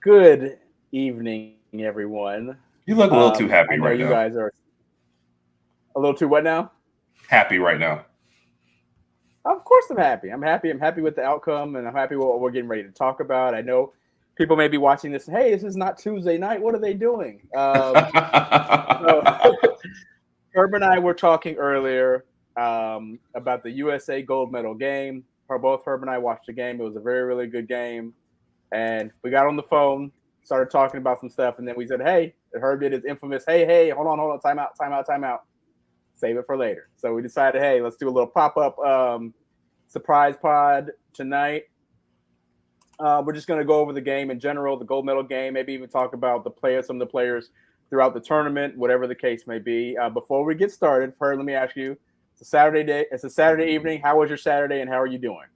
Good evening, everyone. You look a little too I happy know right you now. guys are a little too what now? Happy right now. Of course, I'm happy. I'm happy. I'm happy with the outcome, and I'm happy with what we're getting ready to talk about. I know people may be watching this. Hey, this is not Tuesday night. What are they doing? So Herb and I were talking earlier about the USA gold medal game. Both Herb and I watched the game. It was a very, really good game. And we got on the phone, started talking about some stuff, and then we said, "Hey," Herb did his infamous, "Hey, hold on, time out. Save it for later." So we decided, hey, let's do a little pop up surprise pod tonight. We're just going to go over the game in general, the gold medal game, maybe even talk about some of the players throughout the tournament, whatever the case may be. Before we get started, Herb, let me ask you: It's a Saturday day. It's a Saturday evening. How was your Saturday, and how are you doing?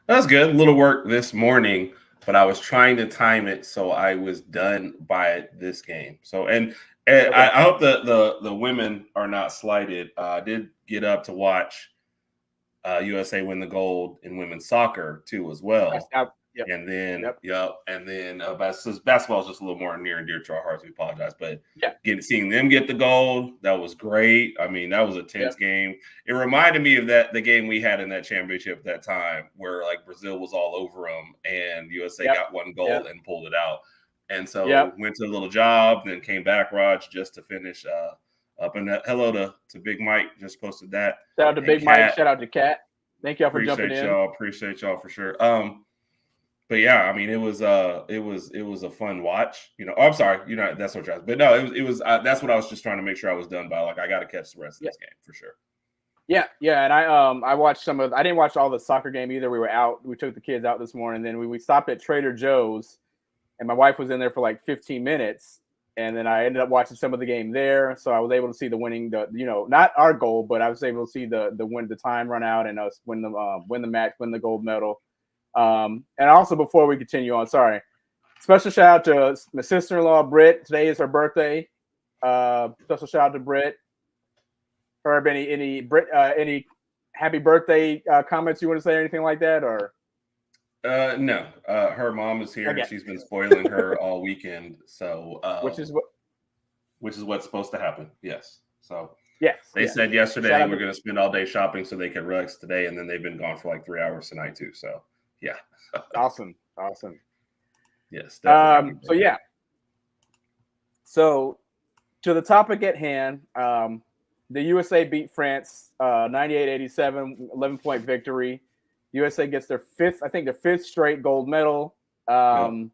That's good. Little work this morning, but I was trying to time it so I was done by this game. And Okay. I hope the women are not slighted. I did get up to watch USA win the gold in women's soccer too as well. Yep. And then, Yep. yep, and then basketball is just a little more near and dear to our hearts. We apologize, but Yeah. seeing them get the gold, that was great. I mean, that was a tense Yep. game. It reminded me of the game we had in that championship at that time, where like Brazil was all over them, and USA Yep. got one goal Yep. and pulled it out. And so Yep. went to a little job, then came back, Raj, just to finish up. And hello to Big Mike, just posted that, Shout out to and Big Mike. Cat. Shout out to Cat. Thank y'all for jumping Appreciate in. y'all. Appreciate y'all for sure. But yeah, I mean, it was a fun watch. Oh, I'm sorry, that's what you're. But no, it was that's what I was just trying to make sure I was done by. Like, I got to catch the rest of Yeah. this game for sure. Yeah, and I watched I didn't watch all the soccer game either. We were out. We took the kids out this morning. Then we stopped at Trader Joe's, and my wife was in there for like 15 minutes, and then I ended up watching some of the game there. So I was able to see the winning, not our goal, but I was able to see the time run out and us win the match, win the gold medal. And also before we continue on, sorry, special shout out to my sister-in-law Britt. Today is her birthday. Special shout out to Britt. Herb, any happy birthday comments you want to say or anything like that, or No, her mom is here and okay, she's been spoiling her all weekend. So, which is what? which is what's supposed to happen. Yes. So they Yes. said Shout yesterday out we're to going to spend all day shopping so they could rest today, and then they've been gone for like 3 hours tonight too. So yeah, awesome. yes, definitely happy So birthday. yeah, so to the topic at hand, the USA beat France 98-87, 11-point victory. USA gets their fifth straight gold medal. Yep.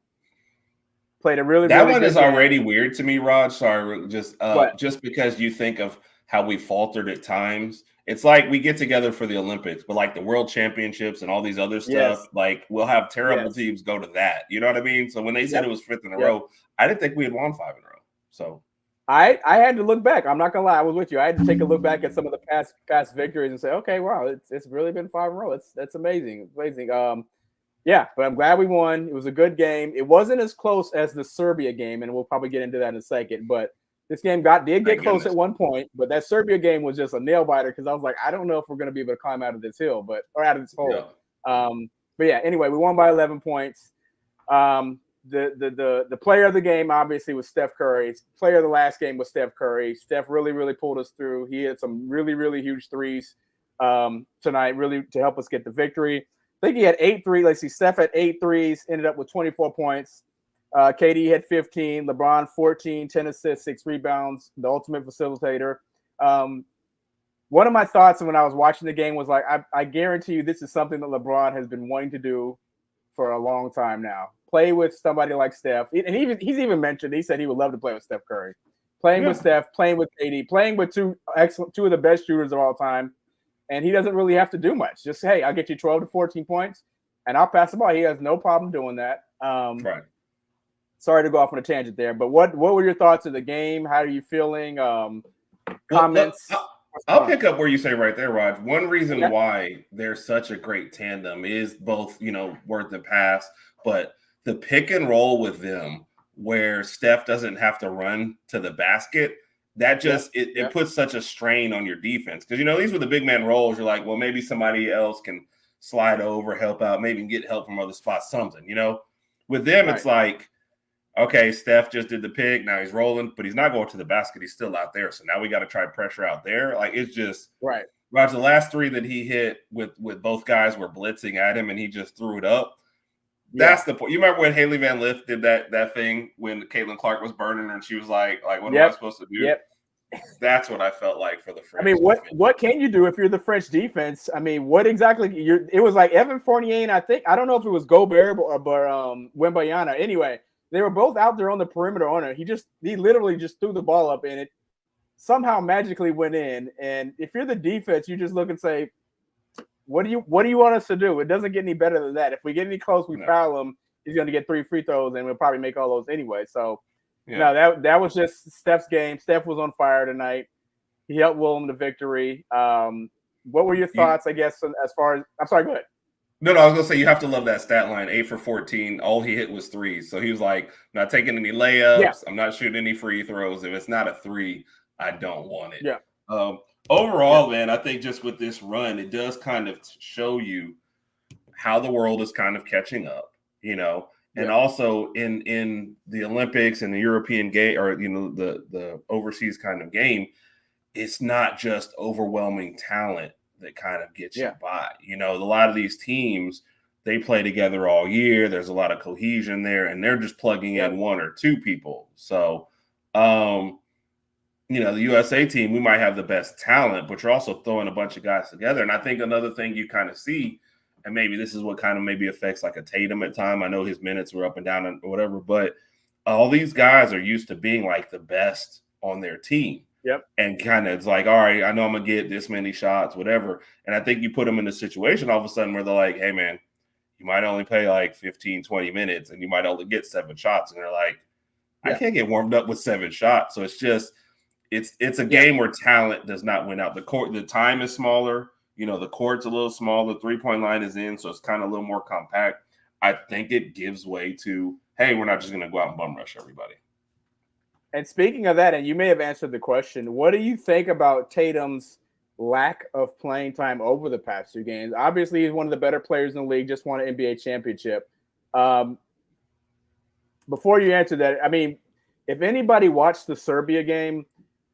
Played a really, That really one good is already game. weird to me, Rod. Sorry, What? just because you think of how we faltered at times. It's like we get together for the Olympics, but like the World Championships and all these other stuff, Yes. like we'll have terrible Yes. teams go to that. You know what I mean? So when they said it Yep. was fifth in a Yep. row, I didn't think we had won five in a row. So I had to look back. I'm not gonna lie, I was with you. I had to take a look back at some of the past victories and say, okay, wow, it's really been five in a row. That's amazing. It's amazing. Yeah, but I'm glad we won. It was a good game. It wasn't as close as the Serbia game, and we'll probably get into that in a second. But this game did get thank close goodness. at one point, but that Serbia game was just a nail biter because I was like, I don't know if we're going to be able to climb out of this hill, or out of this Yeah. hole. But yeah, anyway, we won by 11 points. The player of the game obviously was Steph Curry. Player of the last game was Steph Curry. Steph really pulled us through. He had some really huge threes tonight, really to help us get the victory. I think he had 8 threes. Let's see, Steph had 8 threes, ended up with 24 points. KD had 15, LeBron 14, 10 assists, 6 rebounds, the ultimate facilitator. One of my thoughts when I was watching the game was like, I guarantee you this is something that LeBron has been wanting to do for a long time now. Play with somebody like Steph. And he's even mentioned, he said he would love to play with Steph Curry. Playing with Steph, playing with KD, playing with two of the best shooters of all time. And he doesn't really have to do much. Just, hey, I'll get you 12 to 14 points, and I'll pass the ball. He has no problem doing that. Right. Sorry to go off on a tangent there, but what were your thoughts of the game? How are you feeling? Comments? I'll pick up where you say right there, Rod. One reason Okay. why they're such a great tandem is both, worth the pass, but the pick and roll with them where Steph doesn't have to run to the basket, that just it puts such a strain on your defense. Because these were the big man roles. You're like, well, maybe somebody else can slide over, help out, maybe get help from other spots, something. With them, it's like, okay, Steph just did the pick. Now he's rolling, but he's not going to the basket. He's still out there. So now we got to try pressure out there. Like, it's just right. Roger, the last three that he hit with both guys were blitzing at him, and he just threw it up. That's the point. You remember when Haley Van Lith did that thing when Caitlin Clark was burning her and she was like, what am I supposed to do? That's what I felt like for the French. I mean, what can you do if you're the French defense? I mean, what exactly? It was like Evan Fournier, and I don't know if it was Gobert or Wembanyama. Anyway, they were both out there on the perimeter on it. He literally just threw the ball up, and it somehow magically went in. And if you're the defense, you just look and say, what do you want us to do? It doesn't get any better than that. If we get any close, we foul him. He's going to get 3 free throws, and we'll probably make all those anyway. So, no, that was just Steph's game. Steph was on fire tonight. He helped Willem to victory. What were your thoughts, I guess, as far as – I'm sorry, go ahead. No, I was going to say you have to love that stat line, 8 for 14. All he hit was threes. So he was like, not taking any layups. Yeah. I'm not shooting any free throws. If it's not a three, I don't want it. Yeah. Overall, man, I think just with this run, it does kind of show you how the world is kind of catching up, and also in the Olympics and the European game, or the overseas kind of game, it's not just overwhelming talent that kind of gets you by. A lot of these teams, they play together all year. There's a lot of cohesion there, and they're just plugging in 1 or 2 people. So, the USA team, we might have the best talent, but you're also throwing a bunch of guys together. And I think another thing you kind of see, and maybe this is what kind of maybe affects like a Tatum at time. I know his minutes were up and down and whatever, but all these guys are used to being like the best on their team. Yep. And kind of it's like, all right, I know I'm going to get this many shots, whatever. And I think you put them in a situation all of a sudden where they're like, hey, man, you might only play like 15, 20 minutes and you might only get 7 shots. And they're like, I can't get warmed up with 7 shots. So it's just, it's a game where talent does not win out. The time is smaller. The court's a little smaller. The 3-point line is in, so it's kind of a little more compact. I think it gives way to, hey, we're not just going to go out and bum rush everybody. And speaking of that, and you may have answered the question, what do you think about Tatum's lack of playing time over the past 2 games? Obviously, he's one of the better players in the league, just won an NBA championship. Before you answer that, I mean, if anybody watched the Serbia game,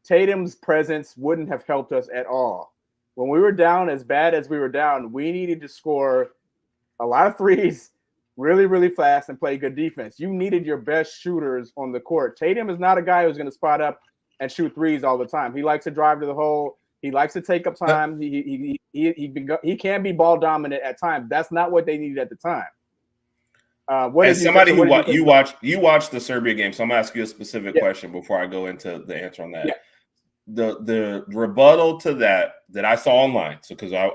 Tatum's presence wouldn't have helped us at all. When we were down as bad as we were down, we needed to score a lot of threes really, really fast and play good defense. You needed your best shooters on the court. Tatum is not a guy who's going to spot up and shoot threes all the time. He likes to drive to the hole. He likes to take up time. He can be ball dominant at times. That's not what they needed at the time. As somebody who you watched the Serbia game, so I'm going to ask you a specific question before I go into the answer on that. Yeah. The rebuttal to that I saw online, so because I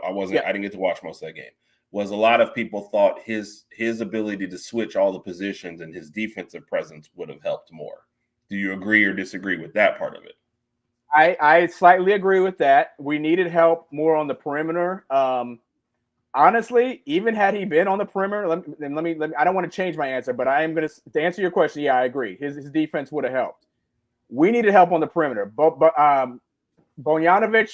didn't get to watch most of that game, was a lot of people thought his ability to switch all the positions and his defensive presence would have helped more. Do you agree or disagree with that part of it? I slightly agree with that. We needed help more on the perimeter. Honestly, even had he been on the perimeter, let me. I don't want to change my answer, but I am going to answer your question. Yeah, I agree. His defense would have helped. We needed help on the perimeter. Bojanovic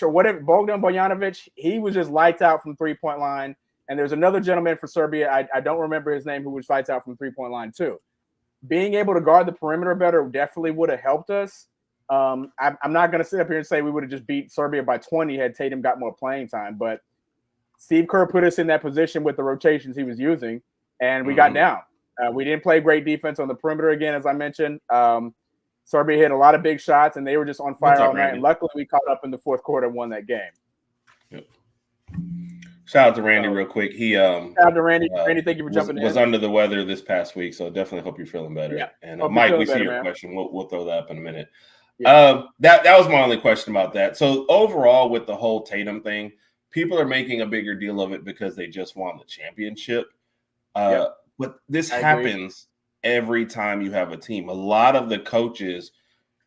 or whatever, Bogdan Bojanovic, he was just lights out from 3-point line. And there's another gentleman for Serbia, I don't remember his name, who was lights out from 3-point line too. Being able to guard the perimeter better definitely would have helped us. I'm not going to sit up here and say we would have just beat Serbia by 20 had Tatum got more playing time. But Steve Kerr put us in that position with the rotations he was using, and we got down. We didn't play great defense on the perimeter again, as I mentioned. Serbia hit a lot of big shots, and they were just on fire all night. And luckily, we caught up in the 4th quarter and won that game. Yep. Shout out to Randy real quick. Shout out to Randy. Randy, thank you for jumping in. Was under the weather this past week, so definitely hope you're feeling better. Yeah. And Mike, we see your question. We'll throw that up in a minute. Yeah. That was my only question about that. So overall, with the whole Tatum thing, people are making a bigger deal of it because they just won the championship. But this happens every time you have a team. A lot of the coaches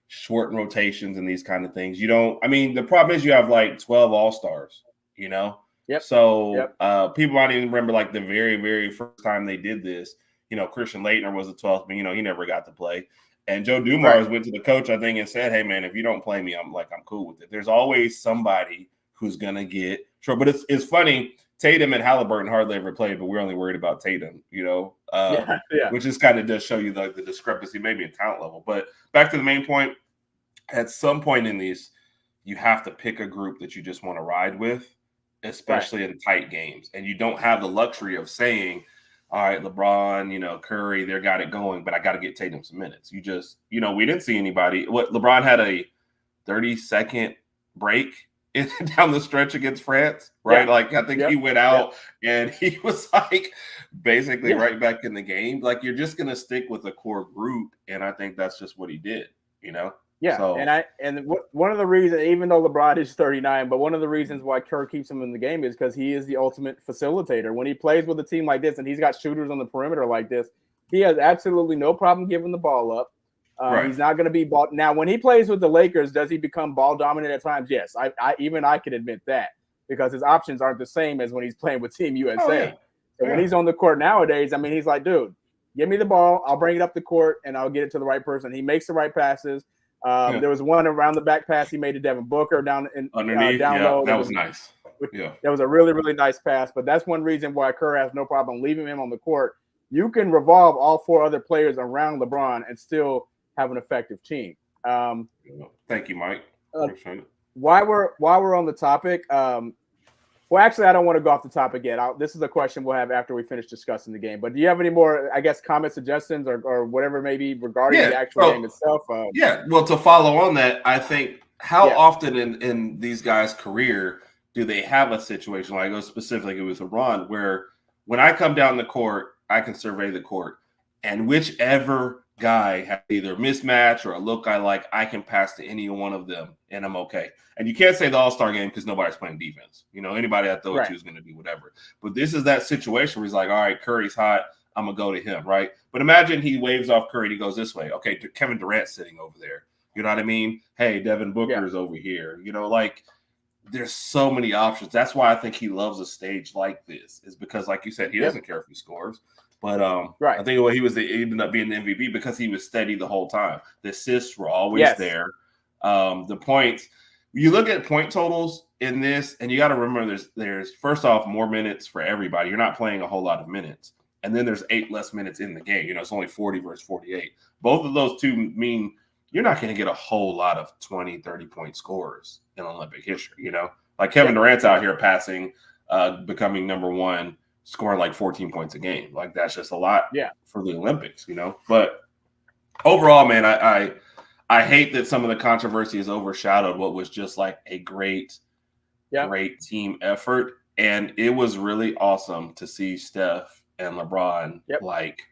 shorten rotations and these kind of things. The problem is you have like 12 all-stars, Yep. So people might even remember like the very, very first time they did this, Christian Laettner was the 12th, but he never got to play. And Joe Dumars went to the coach, I think, and said, hey man, if you don't play me, I'm cool with it. There's always somebody who's going to get short. But it's funny. Tatum and Halliburton hardly ever played, but we're only worried about Tatum, Yeah. which just kind of does show you the discrepancy, maybe in talent level. But back to the main point, at some point in these, you have to pick a group that you just want to ride with, especially in tight games. And you don't have the luxury of saying, all right, LeBron, Curry, they got it going, but I got to get Tatum some minutes. You just, we didn't see anybody. LeBron had a 30-second break down the stretch against France, right? Yeah. Like, I think he went out and he was like basically right back in the game. Like, you're just going to stick with the core group. And I think that's just what he did, Yeah, So, one of the reasons, even though LeBron is 39, but one of the reasons why Kerr keeps him in the game is because he is the ultimate facilitator. When he plays with a team like this and he's got shooters on the perimeter like this, he has absolutely no problem giving the ball up. He's not going to be ball. Now, when he plays with the Lakers, does he become ball dominant at times? Yes, I can admit that because his options aren't the same as when he's playing with Team USA. Oh, yeah. So when he's on the court nowadays, I mean, he's like, dude, give me the ball, I'll bring it up the court, and I'll get it to the right person. He makes the right passes. There was one around the back pass he made to Devin Booker down in underneath. Down low. That was nice. That was a really, really nice pass. But that's one reason why Kerr has no problem leaving him on the court. You can revolve all four other players around LeBron and still have an effective team. Thank you, Mike. While we're on the topic, well, actually, I don't want to go off the topic yet. This is a question we'll have after we finish discussing the game. But do you have any more, I guess, comments, suggestions, or whatever maybe regarding the actual game itself? Well, to follow on that, I think how often in these guys' career do they have a situation like specifically with LeBron where when I come down the court, I can survey the court, and whichever guy has either a mismatch or a look I like, I can pass to any one of them, and I'm okay. And you can't say the All-Star game because nobody's playing defense. Anybody I throw it to is going to do whatever. But this is that situation where he's like, all right, Curry's hot. I'm going to go to him, right? But imagine he waves off Curry and he goes this way. Okay, Kevin Durant's sitting over there. You know what I mean? Hey, Devin Booker's over here. There's so many options. That's why I think he loves a stage like this, is because, like you said, he doesn't care if he scores. But I think he ended up being the MVP because he was steady the whole time. The assists were always there. The points, you look at point totals in this, and you got to remember there's first off more minutes for everybody. You're not playing a whole lot of minutes, and then there's 8 less minutes in the game. It's only 40 versus 48. Both of those two mean you're not going to get a whole lot of 20, 30-point scorers in Olympic history. Like Kevin Durant's out here passing, becoming number one, scoring like 14 points a game. Like, that's just a lot for the Olympics, But overall, man, I hate that some of the controversy has overshadowed what was just like a great team effort. And it was really awesome to see Steph and LeBron. Like,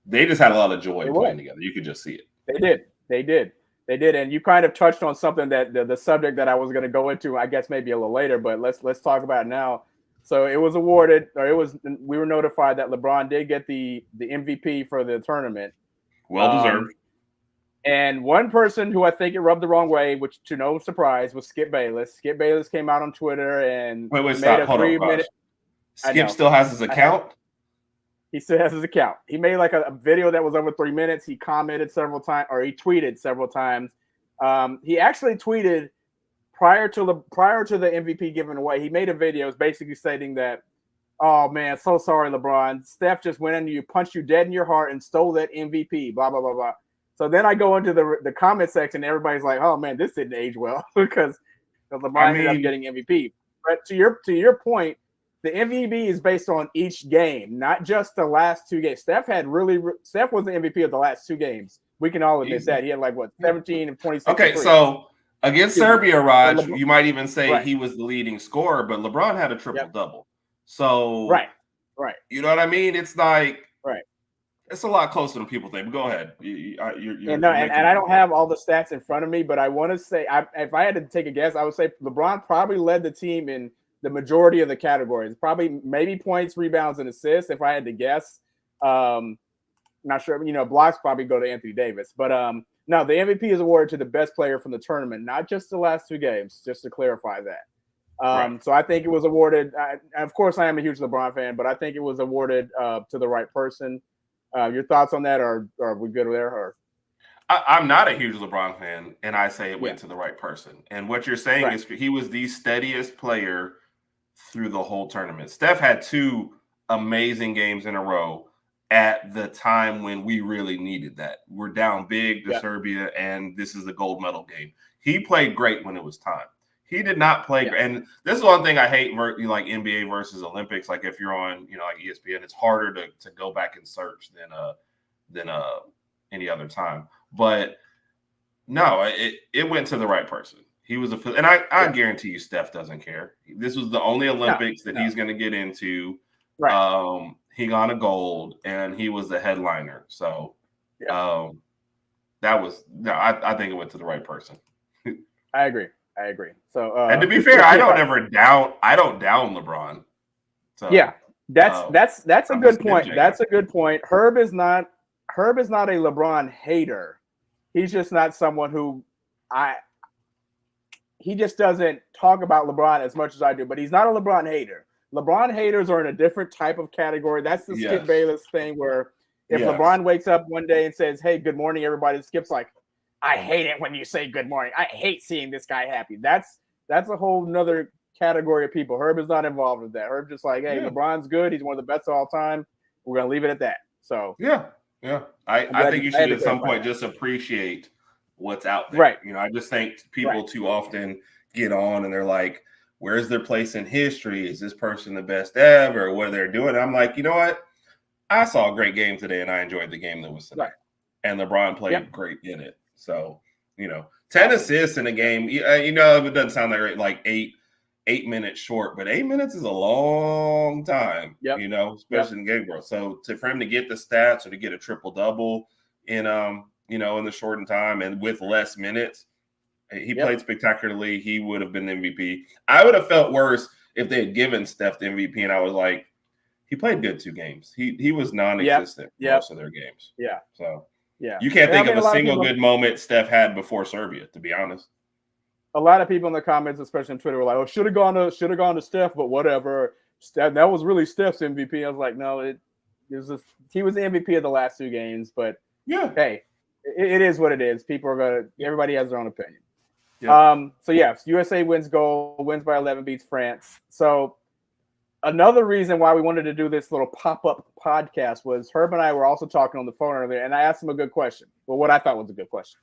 they just had a lot of joy playing together. You could just see it. They did. And you kind of touched on something that the subject that I was going to go into, I guess maybe a little later, but let's talk about it now. So it was awarded, we were notified that LeBron did get the MVP for the tournament. Well deserved. And one person who I think it rubbed the wrong way, which to no surprise, was Skip Bayless. Skip Bayless came out on Twitter and wait, stop. Hold on. Skip still has his account? He still has his account. He made like a video that was over 3 minutes. He commented several times, or he tweeted several times. He actually tweeted prior to the MVP given away. He made a video basically stating that, oh man, so sorry, LeBron. Steph just went into you, punched you dead in your heart, and stole that MVP. Blah blah blah blah. So then I go into the comment section. Everybody's like, "Oh man, this didn't age well," because LeBron ended up getting MVP. But to your point, the MVP is based on each game, not just the last 2 games. Steph was the MVP of the last 2 games. We can all admit that. He had 17 and 26. Okay, so against Serbia, Raj, you might even say he was the leading scorer, but LeBron had a triple-double. So right. You know what I mean? It's like it's a lot closer than people think. But go ahead. And I don't have all the stats in front of me, but I want to say, if I had to take a guess, I would say LeBron probably led the team in the majority of the categories. Probably maybe points, rebounds, and assists, if I had to guess. Not sure. Blocks probably go to Anthony Davis. But no, the MVP is awarded to the best player from the tournament, not just the last 2 games, just to clarify that. So I think it was awarded. Of course, I am a huge LeBron fan, but I think it was awarded to the right person. Your thoughts on that? Are we good there? Or I'm not a huge LeBron fan, and I say it went to the right person. And what you're saying is he was the steadiest player through the whole tournament. Steph had 2 amazing games in a row at the time when we really needed that. We're down big to Serbia, and this is the gold medal game. He played great when it was time. He did not play great. And this is one thing I hate, like NBA versus Olympics. Like if you're on, like ESPN, it's harder to go back and search than any other time. But no, it went to the right person. He was and I guarantee you Steph doesn't care. This was the only Olympics that he's going to get into. Right. He got a gold, and he was the headliner. So I think it went to the right person. I agree. So and to be fair, I don't down LeBron. So yeah, that's a good point. That's a good point. Herb is not a LeBron hater. He's just not someone who he just doesn't talk about LeBron as much as I do, but he's not a LeBron hater. LeBron haters are in a different type of category. That's the Skip Bayless thing where if LeBron wakes up one day and says, "Hey, good morning, everybody," Skip's like, "I hate it when you say good morning. I hate seeing this guy happy." That's a whole nother category of people. Herb is not involved with that. Herb just like, "Hey, LeBron's good. He's one of the best of all time. We're going to leave it at that." So yeah. I think you should at some point just appreciate what's out there. Right. I just think people too often get on and they're like, where's their place in history? Is this person the best ever? What they're doing? I'm like, you know what? I saw a great game today, and I enjoyed the game that was today. Right. And LeBron played great in it. So, 10 assists in a game, it doesn't sound like 8 minutes short, but 8 minutes is a long time, especially in game growth. So for him to get the stats or to get a triple-double in the shortened time and with less minutes, he played spectacularly. He would have been the MVP. I would have felt worse if they had given Steph the MVP, and I was like, he played good 2 games. He was non-existent most of their games. Yeah. So you can't think of a single good moment Steph had before Serbia, to be honest. A lot of people in the comments, especially on Twitter, were like, "Oh, should have gone to Steph, but whatever. That was really Steph's MVP." I was like, "No, he was the MVP of the last 2 games." But hey, it is what it is. Everybody has their own opinion. Yep. So USA wins gold, wins by 11, beats France. So another reason why we wanted to do this little pop-up podcast was Herb and I were also talking on the phone earlier, and I asked him a good question. Well, what I thought was a good question.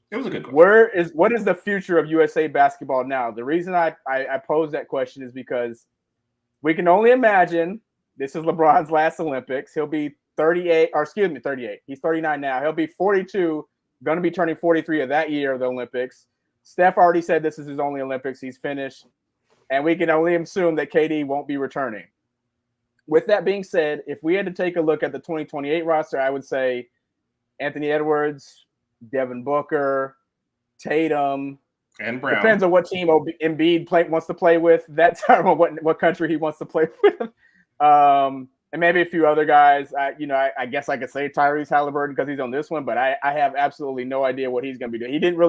It was a good question. What is the future of USA basketball now? The reason I posed that question is because we can only imagine this is LeBron's last Olympics. He'll be 38. He's 39 now. He'll be 42, going to be turning 43 of that year of the Olympics. Steph already said this is his only Olympics. He's finished. And we can only assume that KD won't be returning. With that being said, if we had to take a look at the 2028 roster, I would say Anthony Edwards, Devin Booker, Tatum, and Brown. Depends on what team Embiid wants to play with that time, or what country he wants to play with. And maybe a few other guys. I guess I could say Tyrese Halliburton because he's on this one, but I have absolutely no idea what he's going to be doing. He didn't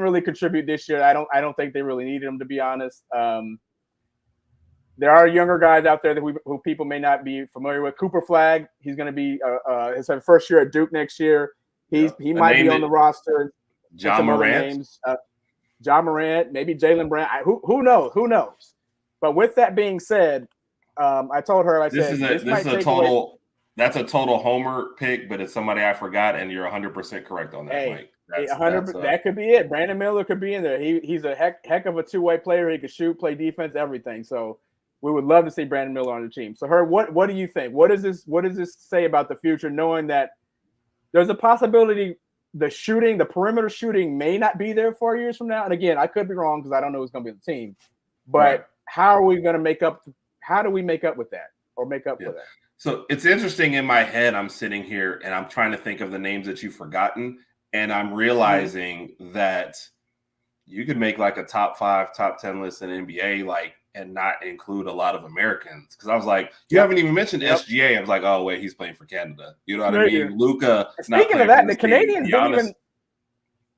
really contribute this year. I don't think they really needed him, to be honest. There are younger guys out there who people may not be familiar with. Cooper Flagg, he's going to be his first year at Duke next year. He might be on the roster. John Morant, maybe Jaylen Brown. Who knows? Who knows? But with that being said, I told her, that's a total homer pick, but it's somebody I forgot, and you're 100% correct on that, Mike. 100%. That could be it. Brandon Miller could be in there. He's a heck of a two-way player. He could shoot, play defense, everything. So we would love to see Brandon Miller on the team. So, what do you think? What does this say about the future, knowing that there's a possibility the perimeter shooting may not be there 4 years from now? And again, I could be wrong because I don't know who's going to be on the team. But how are we going to make up? How do we make up with that, or make up for that? So it's interesting. In my head, I'm sitting here and I'm trying to think of the names that you've forgotten. And I'm realizing that you could make like a top 5, top 10 list in NBA, and not include a lot of Americans. Because I was like, you haven't even mentioned SGA. I was like, oh wait, he's playing for Canada. You know what I mean? Luka. Speaking of that, the Canadians didn't even.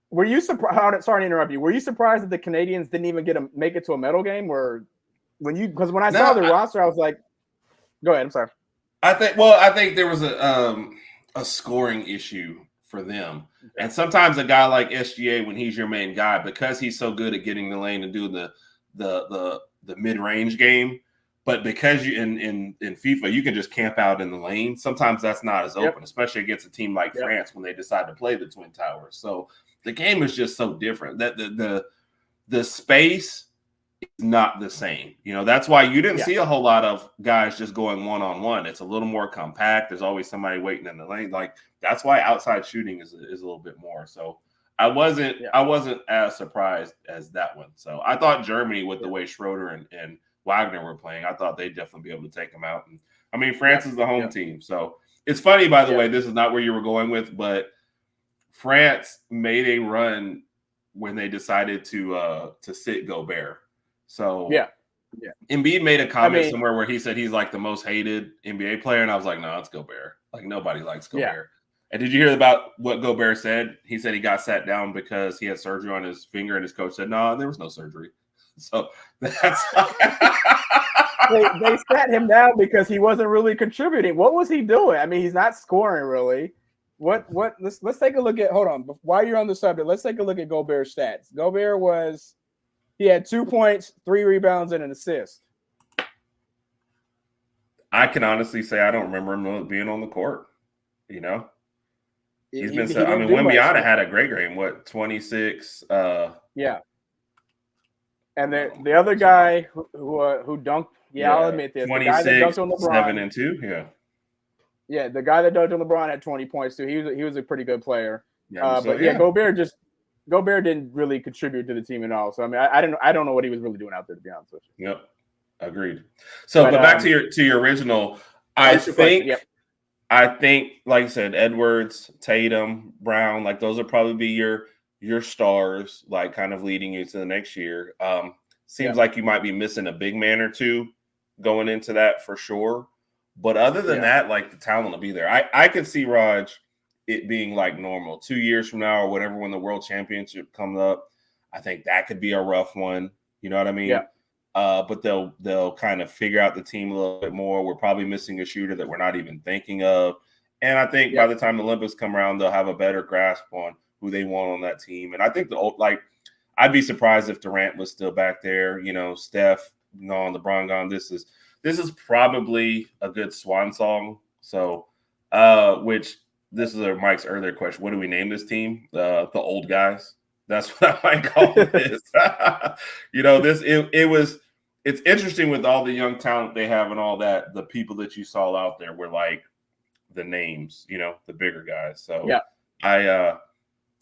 Were you surprised? Sorry to interrupt you. Were you surprised that the Canadians didn't even make it to a medal game? Or because when I saw the roster, I was like, go ahead. I'm sorry. I think there was a scoring issue for them. And sometimes a guy like SGA, when he's your main guy, because he's so good at getting the lane and doing the the mid-range game. But because you in FIFA, you can just camp out in the lane. Sometimes that's not as open, especially against a team like France when they decide to play the Twin Towers. So the game is just so different that the space is not the same. You know, that's why you didn't see a whole lot of guys just going one-on-one. It's a little more compact. There's always somebody waiting in the lane. Like that's why outside shooting is a little bit more. So I wasn't as surprised as that one. So I thought Germany, with the way Schroeder and Wagner were playing, I thought they'd definitely be able to take them out. And I mean, France is the home team. So it's funny, by the way, this is not where you were going with, but France made a run when they decided to sit Gobert. So Embiid made a comment somewhere where he said he's like the most hated NBA player. And I was like, no, it's Gobert. Like nobody likes Gobert. Yeah. And did you hear about what Gobert said? He said he got sat down because he had surgery on his finger, and his coach said, no, there was no surgery. So that's they sat him down because he wasn't really contributing. What was he doing? I mean, he's not scoring really. What let's take a look at, hold on, while you're on the subject, let's take a look at Gobert's stats. Gobert he had 2 points, 3 rebounds, and an assist. I can honestly say I don't remember him being on the court. You know, he's been. I mean, Wembanyama had a great game. What, 26? Yeah. And the other guy who dunked, I'll admit this, 26, the guy that dunked on LeBron, 7 and 2, yeah, the guy that dunked on LeBron had 20 points too. He was a pretty good player. Gobert didn't really contribute to the team at all. So I mean, I don't know what he was really doing out there, to be honest with you. Yep, agreed. So, but back to your original, I think, like I said, Edwards, Tatum, Brown, like those will probably be your stars, like kind of leading you to the next year. Seems like you might be missing a big man or two going into that for sure. But other than that, like the talent will be there. I could see, Raj, it being like normal 2 years from now or whatever, when the world championship comes up. I think that could be a rough one. You know what I mean? Yeah. But they'll kind of figure out the team a little bit more. We're probably missing a shooter that we're not even thinking of. And I think by the time the Olympics come around, they'll have a better grasp on who they want on that team. And I think I'd be surprised if Durant was still back there. You know, Steph gone, LeBron gone. This is probably a good swan song. So, which this is Mike's earlier question. What do we name this team? The old guys. That's what I might call this. You know, it's interesting with all the young talent they have and all that. The people that you saw out there were like the names, you know, the bigger guys. So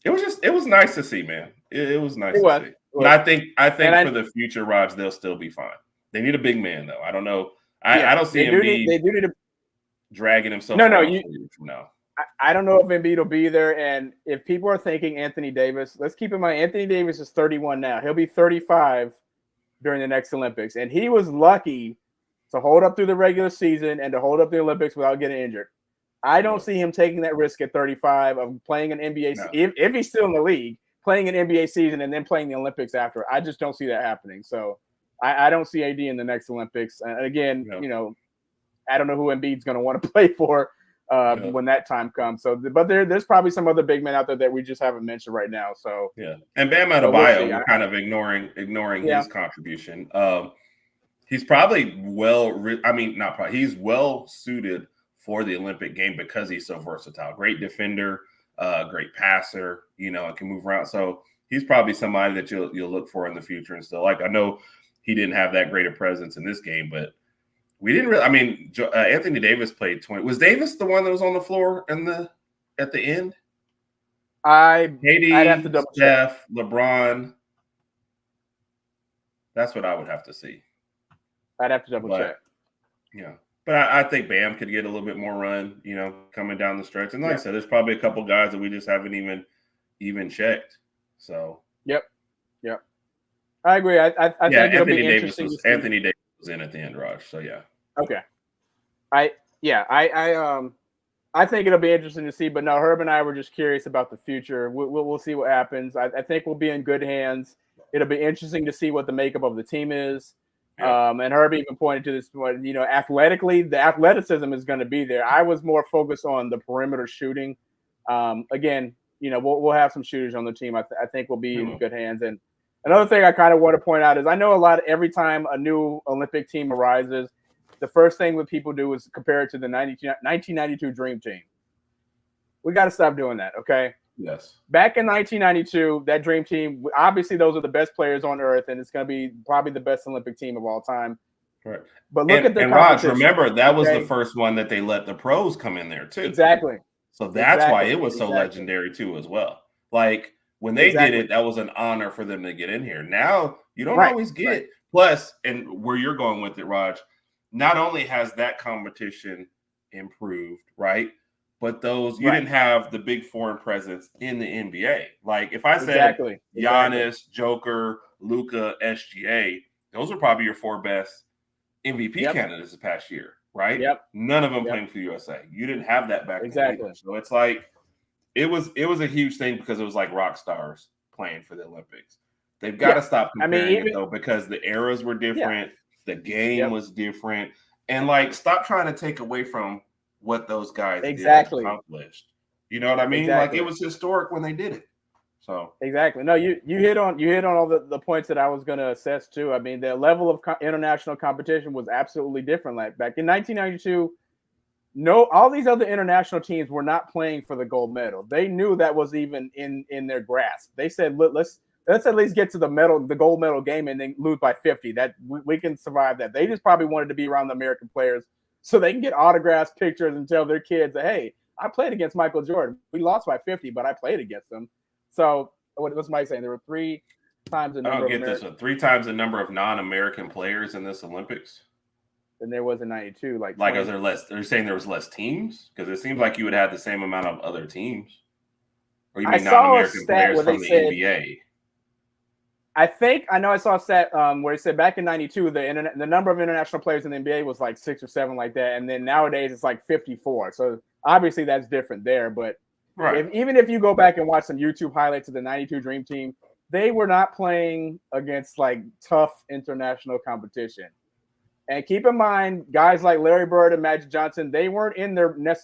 it was nice to see, man. It was nice to see. But I think for the future, Raj, they'll still be fine. They need a big man, though. I don't know. I don't see Embiid dragging himself. No. I don't know if Embiid will be there. And if people are thinking Anthony Davis, let's keep in mind Anthony Davis is 31 now. He'll be 35 during the next Olympics. And he was lucky to hold up through the regular season and to hold up the Olympics without getting injured. I don't see him taking that risk at 35 of playing an NBA if he's still in the league, playing an NBA season and then playing the Olympics after. I just don't see that happening. So I don't see AD in the next Olympics. And again, you know, I don't know who Embiid's going to want to play for when that time comes. So, but there's probably some other big men out there that we just haven't mentioned right now. So and Bam Adebayo, we're kind of ignoring his contribution. He's probably he's well suited for the Olympic game because he's so versatile. Great defender, great passer, you know, and can move around. So he's probably somebody that you'll look for in the future and stuff. Like I know he didn't have that great a presence in this game, but we didn't really. I mean, Anthony Davis played 20. Was Davis the one that was on the floor at the end? I'd have to double check. Steph, LeBron. That's what I would have to see. I'd have to double check. Yeah. But I think Bam could get a little bit more run, you know, coming down the stretch. And like I said, there's probably a couple guys that we just haven't even checked. So. Yep. I agree. I think it'll be interesting. Anthony Davis was in at the end, Raj. So yeah. Okay. I think it'll be interesting to see. But no, Herb and I were just curious about the future. We'll see what happens. I think we'll be in good hands. It'll be interesting to see what the makeup of the team is. And Herb even pointed to this, you know, athletically, the athleticism is going to be there. I was more focused on the perimeter shooting. Again, you know, we'll have some shooters on the team. I think we'll be in good hands. And Another thing I kind of want to point out is I know every time a new Olympic team arises, the first thing that people do is compare it to the 1992 Dream Team. We got to stop doing that, okay? Yes. Back in 1992, that Dream Team, obviously those are the best players on earth, and it's going to be probably the best Olympic team of all time. Right. But look at the Raj, competition. remember, that was the first one that they let the pros come in there too. Exactly. So that's why it was so legendary too as well. Like when they did it, that was an honor for them to get in here. Now you don't always get. Plus, and where you're going with it, Raj, not only has that competition improved, right? But those you didn't have the big foreign presence in the NBA. Like if I said Giannis, Joker, Luka, SGA, those are probably your 4 best MVP candidates this past year, right? None of them playing for USA. You didn't have that back then. So it's like it was a huge thing because it was like rock stars playing for the Olympics. They've got to stop comparing it though, because the eras were different, the game was different, and like stop trying to take away from what those guys did accomplished. You know what I mean? Like it was historic when they did it. So no, you hit on all the points that I was going to assess too. I mean, the level of international competition was absolutely different. Like back in 1992, all these other international teams were not playing for the gold medal. They knew that was even in their grasp. They said, let's at least get to the gold medal game and then lose by 50. That we can survive that. They just probably wanted to be around the American players so they can get autographs, pictures, and tell their kids, hey, I played against Michael Jordan. We lost by 50, but I played against him. So what's Mike saying? There were 3 times the number. I don't get this one. 3 times the number of non-American players in this Olympics. Than there was in 92. Like is there less? Are you saying there was less teams? Because it seems like you would have the same amount of other teams. Or you mean non-American players from the NBA? I know I saw a stat where it said back in 92, the number of international players in the NBA was like 6 or 7 like that. And then nowadays it's like 54. So obviously that's different there. But even if you go back and watch some YouTube highlights of the 92 Dream Team, they were not playing against like tough international competition. And keep in mind, guys like Larry Bird and Magic Johnson, they weren't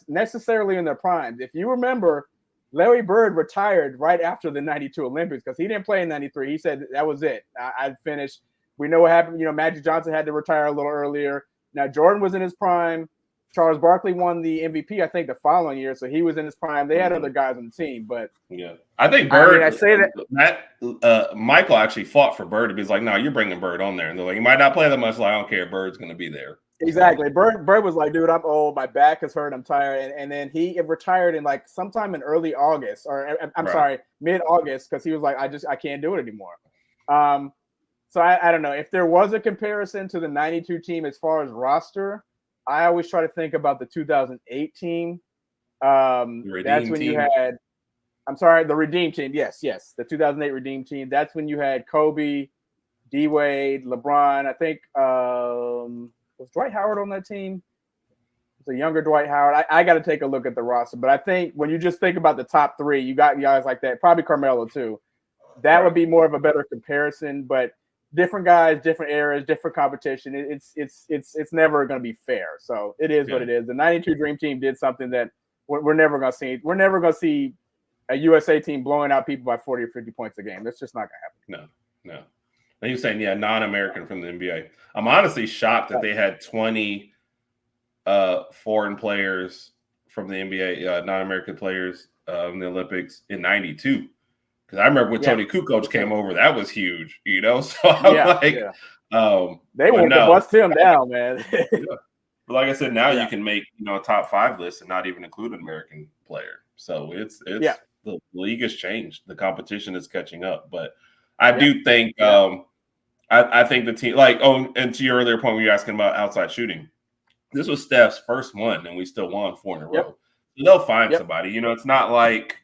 necessarily in their primes. If you remember, Larry Bird retired right after the 92 Olympics because he didn't play in 93. He said that was it. I'd finished. We know what happened. Magic Johnson had to retire a little earlier. Now, Jordan was in his prime. Charles Barkley won the MVP, I think, the following year, so he was in his prime. They had other guys on the team, but I think Bird. I say that Michael actually fought for Bird. He's like, "No, you're bringing Bird on there," and they're like, "You might not play that much. Like, I don't care. Bird's going to be there." Exactly. Bird was like, "Dude, I'm old. My back is hurt. I'm tired." And then he retired in like sometime in early August, or I'm sorry, mid-August, because he was like, "I can't do it anymore." So I don't know if there was a comparison to the 92 team as far as roster. I always try to think about the 2008 team. That's when you had, the Redeem Team. Yes, the 2008 Redeem Team. That's when you had Kobe, D-Wade, LeBron. I think was Dwight Howard on that team? It's a younger Dwight Howard. I got to take a look at the roster, but I think when you just think about the top 3, you got guys like that. Probably Carmelo too. That would be more of a better comparison, but. Different guys, different eras, different competition. It's never going to be fair. So it is what it is. The 92 Dream Team did something that we're never going to see. We're never going to see a USA team blowing out people by 40 or 50 points a game. That's just not going to happen. No. And you're saying, non-American from the NBA. I'm honestly shocked that they had 20 foreign players from the NBA, non-American players in the Olympics in 92. Because I remember when Tony Kukoc came over, that was huge, So I'm they want to bust him down, man. But like I said, now you can make a top 5 list and not even include an American player. So it's the league has changed. The competition is catching up. But I do think I think the team and to your earlier point when you're asking about outside shooting, this was Steph's first one, and we still won 4 in a row. So they'll find somebody. It's not like.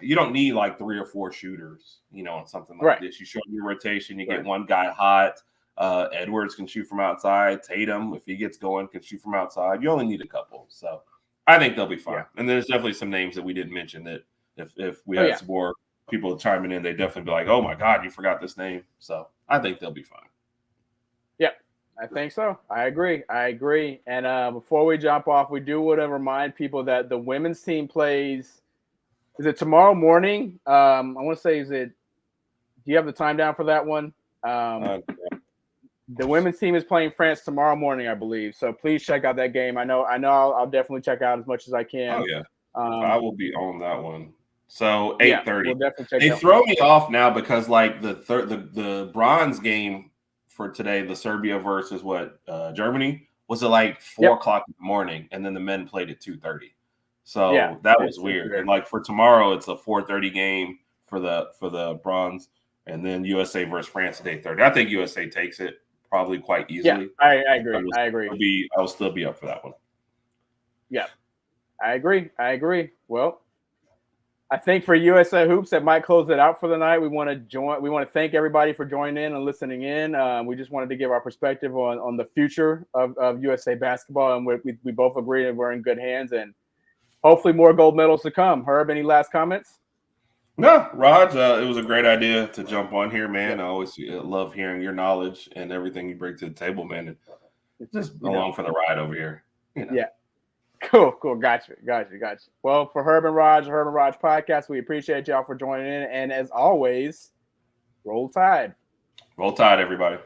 You don't need like 3 or 4 shooters, on something like this. You show your rotation, you get one guy hot. Edwards can shoot from outside. Tatum, if he gets going, can shoot from outside. You only need a couple. So I think they'll be fine. Yeah. And there's definitely some names that we didn't mention that if we had some more people chiming in, they'd definitely be like, oh my God, you forgot this name. So I think they'll be fine. Yeah, I think so. I agree. And before we jump off, we do want to remind people that the women's team plays. Is it tomorrow morning? I want to say, is it you have the time down for that one? The women's team is playing France tomorrow morning, I believe. So please check out that game. I know. I'll definitely check out as much as I can. Oh yeah, I will be on that one. So 8:30. We'll definitely check they out. throw me off now because like the bronze game for today, the Serbia versus Germany, was at like 4 o'clock in the morning, and then the men played at 2:30. So that was weird. And like for tomorrow, it's a 4:30 game for the bronze, and then USA versus France at 8:30. I think USA takes it probably quite easily. Yeah, I agree. I agree. I'll still be up for that one. Yeah, I agree. Well, I think for USA Hoops, that might close it out for the night. We want to thank everybody for joining in and listening in. We just wanted to give our perspective on the future of USA basketball, and we both agree that we're in good hands, and hopefully more gold medals to come. Herb, any last comments? No, Raj, it was a great idea to jump on here, man. I always love hearing your knowledge and everything you bring to the table, man. It's just along for the ride over here. Yeah. Cool. Gotcha. Well, for Herb and Raj podcast, we appreciate y'all for joining in. And as always, roll tide. Roll tide, everybody.